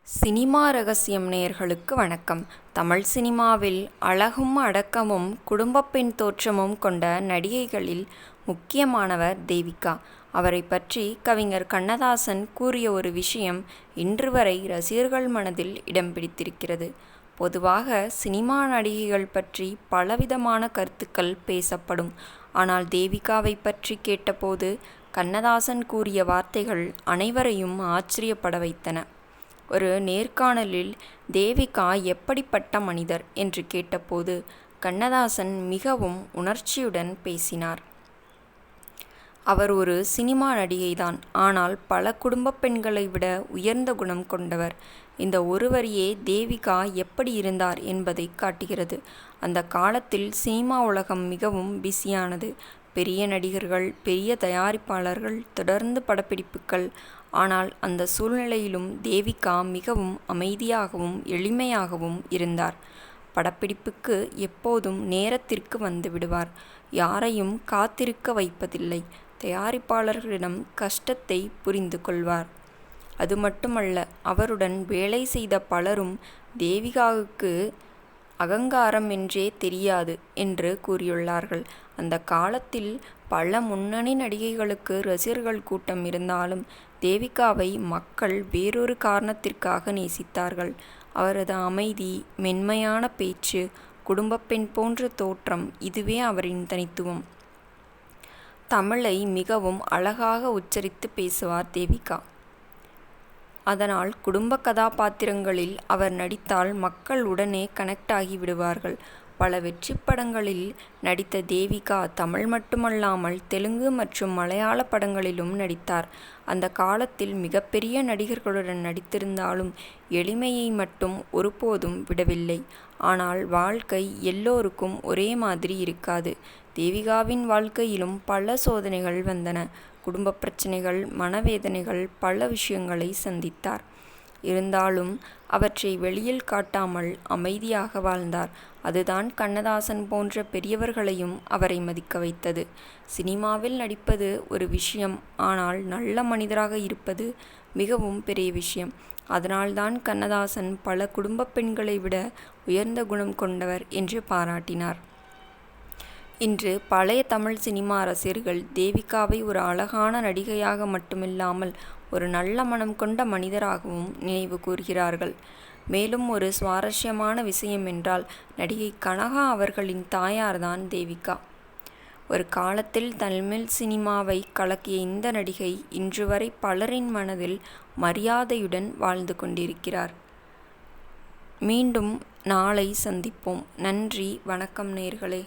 Cinema ரகசியம் நேயர்களுக்கு வணக்கம். தமிழ் சினிமாவில் அழகும் அடக்கமும் குடும்பப் பெண் தோற்றமும் கொண்ட நடிகைகளில் முக்கியமானவர் தேவிகா. அவரை பற்றி கவிஞர் கண்ணதாசன் கூறிய ஒரு விஷயம் இன்று வரை ரசிகர்கள் மனதில் இடம் பிடித்திருக்கிறது. பொதுவாக சினிமா நடிகைகள் பற்றி பலவிதமான கருத்துக்கள் பேசப்படும். ஆனால் தேவிகாவை பற்றி கேட்டபோது கண்ணதாசன் கூறிய வார்த்தைகள் அனைவரையும் ஆச்சரியப்பட வைத்தன. ஒரு நேர்காணலில் தேவிகா எப்படிப்பட்ட மனிதர் என்று கேட்டபோது கண்ணதாசன் மிகவும் உணர்ச்சியுடன் பேசினார். அவர் ஒரு சினிமா நடிகைதான், ஆனால் பல குடும்ப பெண்களை விட உயர்ந்த குணம் கொண்டவர். இந்த ஒரு வரியே தேவிகா எப்படி இருந்தார் என்பதை காட்டுகிறது. அந்த காலத்தில் சினிமா உலகம் மிகவும் பிஸியானது. பெரிய நடிகர்கள், பெரிய தயாரிப்பாளர்கள், தொடர்ந்து படப்பிடிப்புகள். ஆனால் அந்த சூழ்நிலையிலும் தேவிகா மிகவும் அமைதியாகவும் எளிமையாகவும் இருந்தார். படப்பிடிப்புக்கு எப்போதும் நேரத்திற்கு வந்து விடுவார். யாரையும் காத்திருக்க வைப்பதில்லை. தயாரிப்பாளர்களிடம் கஷ்டத்தை புரிந்து கொள்வார். அது மட்டுமல்ல, அவருடன் வேலை செய்த பலரும் தேவிகாவுக்கு அகங்காரம் என்றே தெரியாது என்று கூறியுள்ளார்கள். அந்த காலத்தில் பல முன்னணி நடிகைகளுக்கு ரசிகர்கள் கூட்டம் இருந்தாலும் தேவிகாவை மக்கள் வேறொரு காரணத்திற்காக நேசித்தார்கள். அவரது அமைதி, மென்மையான பேச்சு, குடும்பப் பெண் போன்ற தோற்றம், இதுவே அவரின் தனித்துவம். தமிழை மிகவும் அழகாக உச்சரித்து பேசுவார் தேவிகா. அதனால் குடும்ப கதாபாத்திரங்களில் அவர் நடித்தால் மக்கள் உடனே கனெக்ட் ஆகி விடுவார்கள். பல வெற்றி படங்களில் நடித்த தேவிகா தமிழ் மட்டுமல்லாமல் தெலுங்கு மற்றும் மலையாள படங்களிலும் நடித்தார். அந்த காலத்தில் மிகப்பெரிய நடிகர்களுடன் நடித்திருந்தாலும் எளிமையை மட்டும் ஒருபோதும் விடவில்லை. ஆனால் வாழ்க்கை எல்லோருக்கும் ஒரே மாதிரி இருக்காது. தேவிகாவின் வாழ்க்கையிலும் பல சோதனைகள் வந்தன. குடும்ப பிரச்சனைகள், மனவேதனைகள், பல விஷயங்களை சந்தித்தார். இருந்தாலும் அவற்றை வெளியில் காட்டாமல் அமைதியாக வாழ்ந்தார். அதுதான் கண்ணதாசன் போன்ற பெரியவர்களையும் அவரை மதிக்க வைத்தது. சினிமாவில் நடிப்பது ஒரு விஷயம், ஆனால் நல்ல மனிதராக இருப்பது மிகவும் பெரிய விஷயம். அதனால்தான் கண்ணதாசன் பல குடும்ப பெண்களை விட உயர்ந்த குணம் கொண்டவர் என்று பாராட்டினார். இன்று பழைய தமிழ் சினிமா ரசிகர்கள் தேவிகாவை ஒரு அழகான நடிகையாக மட்டுமில்லாமல் ஒரு நல்ல மனம் கொண்ட மனிதராகவும் நினைவு கூர்கிறார்கள். மேலும் ஒரு சுவாரஸ்யமான விஷயம் என்றால், நடிகை கனகா அவர்களின் தாயார்தான் தேவிகா. ஒரு காலத்தில் தமிழ் சினிமாவை கலக்கிய இந்த நடிகை இன்று வரை பலரின் மனதில் மரியாதையுடன் வாழ்ந்து கொண்டிருக்கிறார். மீண்டும் நாளை சந்திப்போம். நன்றி, வணக்கம் நேயர்களே.